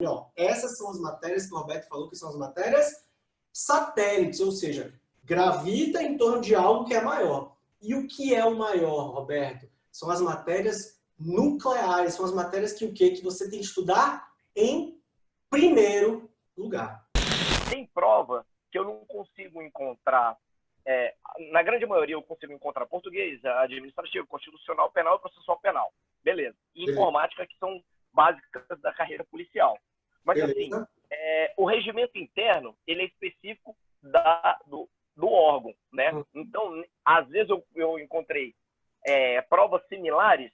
Ó, essas são as matérias que o Roberto falou que são as matérias satélites, ou seja, gravita em torno de algo que é maior. E o que é o maior, Roberto? São as matérias nucleares, são as matérias que o quê? Que você tem que estudar em primeiro lugar. Tem prova que eu não consigo encontrar, na grande maioria eu consigo encontrar português, administrativo, constitucional, penal e processual penal. Beleza. E informática, que são básicas da carreira policial. Mas assim, o regimento interno, ele é específico do órgão, né? Então, às vezes eu encontrei provas similares,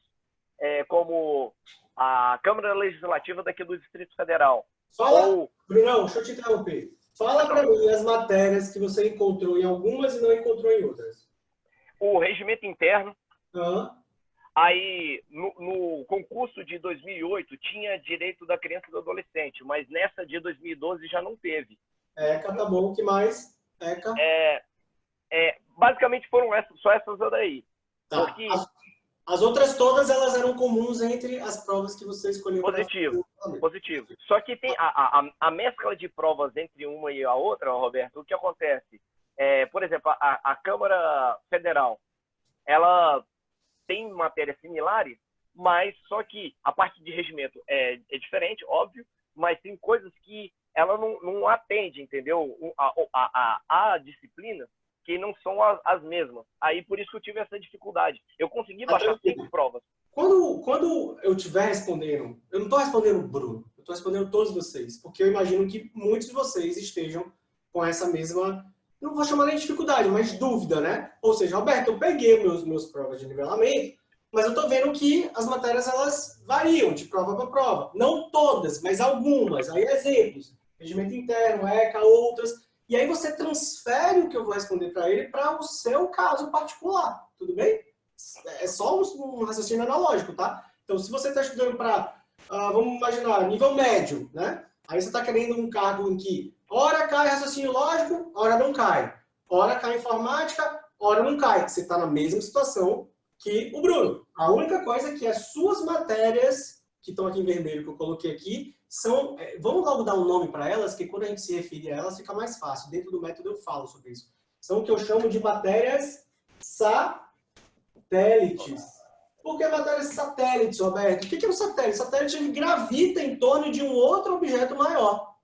como a Câmara Legislativa daqui do Distrito Federal. Fala, Brunão, deixa eu te interromper. Fala para mim as matérias que você encontrou em algumas e não encontrou em outras. O regimento interno. Aí, no concurso de 2008, tinha direito da criança e do adolescente, mas nessa de 2012 já não teve. ECA, tá bom. O que mais? ECA. Basicamente foram só essas daí. Tá. Porque... As outras todas, elas eram comuns entre as provas que você escolheu. Positivo. Só que tem a mescla de provas entre uma e a outra, Roberto, o que acontece? Por exemplo, a Câmara Federal, ela tem matérias similares, mas só que a parte de regimento é diferente, óbvio, mas tem coisas que ela não atende, entendeu? A disciplina que não são as mesmas. Aí, por isso que eu tive essa dificuldade. Eu consegui baixar 5 provas. Quando eu estiver respondendo, eu não estou respondendo o Bruno, eu estou respondendo todos vocês, porque eu imagino que muitos de vocês estejam com essa mesma, não vou chamar nem de dificuldade, mas dúvida, né? Ou seja, Roberto, eu peguei meus provas de nivelamento, mas eu estou vendo que as matérias, elas variam de prova para prova. Não todas, mas algumas. Aí, exemplos. Regimento interno, ECA, outras. E aí você transfere o que eu vou responder para ele para o seu caso particular, tudo bem? É só um raciocínio analógico, tá? Então, se você está estudando para, vamos imaginar, nível médio, né? Aí você está querendo um cargo em que hora cai raciocínio lógico, hora não cai. Hora cai informática, hora não cai. Você está na mesma situação que o Bruno. A única coisa é que as suas matérias, que estão aqui em vermelho, que eu coloquei aqui, são... Vamos logo dar um nome para elas, que quando a gente se referir a elas, fica mais fácil. Dentro do método eu falo sobre isso. São o que eu chamo de matérias satélites. Por que matérias satélites, Roberto? O que é um satélite? Satélite, ele gravita em torno de um outro objeto maior.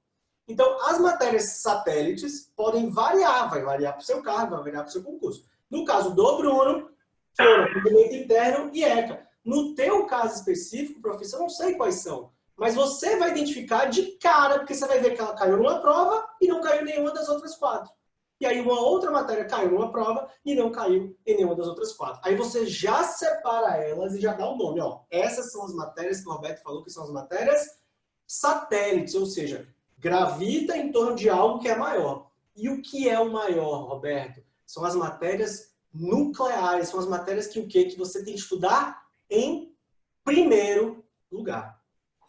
Então, as matérias satélites podem variar. Vai variar para o seu cargo, vai variar para o seu concurso. No caso do Bruno, foram regimento interno e ECA. No teu caso específico, professor, eu não sei quais são. Mas você vai identificar de cara, porque você vai ver que ela caiu numa prova e não caiu em nenhuma das outras 4. E aí uma outra matéria caiu numa prova e não caiu em nenhuma das outras 4. Aí você já separa elas e já dá o nome. Ó, essas são as matérias que o Roberto falou que são as matérias satélites, ou seja, gravita em torno de algo que é maior. E o que é o maior, Roberto? São as matérias nucleares, são as matérias que o quê? Que você tem que estudar em primeiro lugar.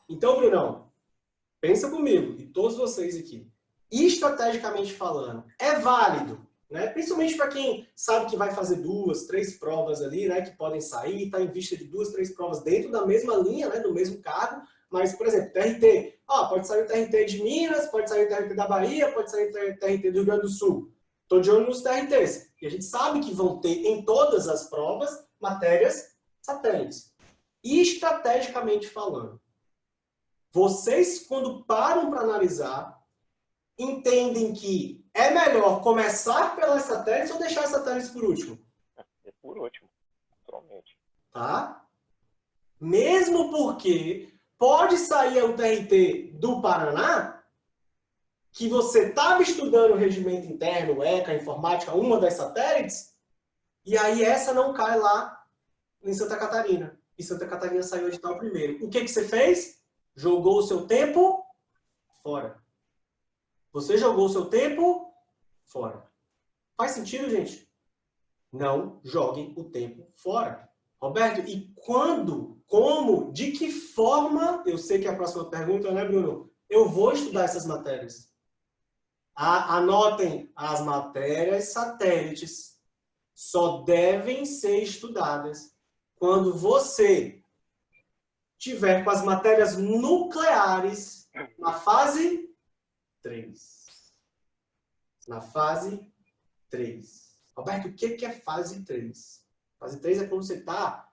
Então, Brunão, pensa comigo, e todos vocês aqui. Estrategicamente falando, é válido, né? Principalmente para quem sabe que vai fazer 2, 3 provas ali, né? Que podem sair, está em vista de 2, 3 provas dentro da mesma linha, né? Do mesmo cargo. Mas, por exemplo, TRT. Pode sair o TRT de Minas, pode sair o TRT da Bahia, pode sair o TRT do Rio Grande do Sul. Estou de olho nos TRTs. E a gente sabe que vão ter em todas as provas matérias satélites. Estrategicamente falando, vocês, quando param para analisar, entendem que é melhor começar pelas satélites ou deixar as satélites por último? Por último, naturalmente. Tá? Mesmo porque pode sair o TRT do Paraná, que você estava estudando o regimento interno, ECA, informática, uma das satélites, e aí essa não cai lá em Santa Catarina. E Santa Catarina saiu de tal primeiro. O que você fez? Jogou o seu tempo fora. Você jogou o seu tempo fora. Faz sentido, gente? Não joguem o tempo fora. Roberto, e quando, como, de que forma, eu sei que é a próxima pergunta, né, Bruno? Eu vou estudar essas matérias. Anotem, as matérias satélites só devem ser estudadas quando você tiver com as matérias nucleares Na fase 3. Na fase 3. Roberto, o que é fase 3? Fase 3 é quando você está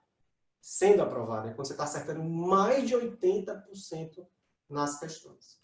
sendo aprovado, é quando você está acertando mais de 80% nas questões.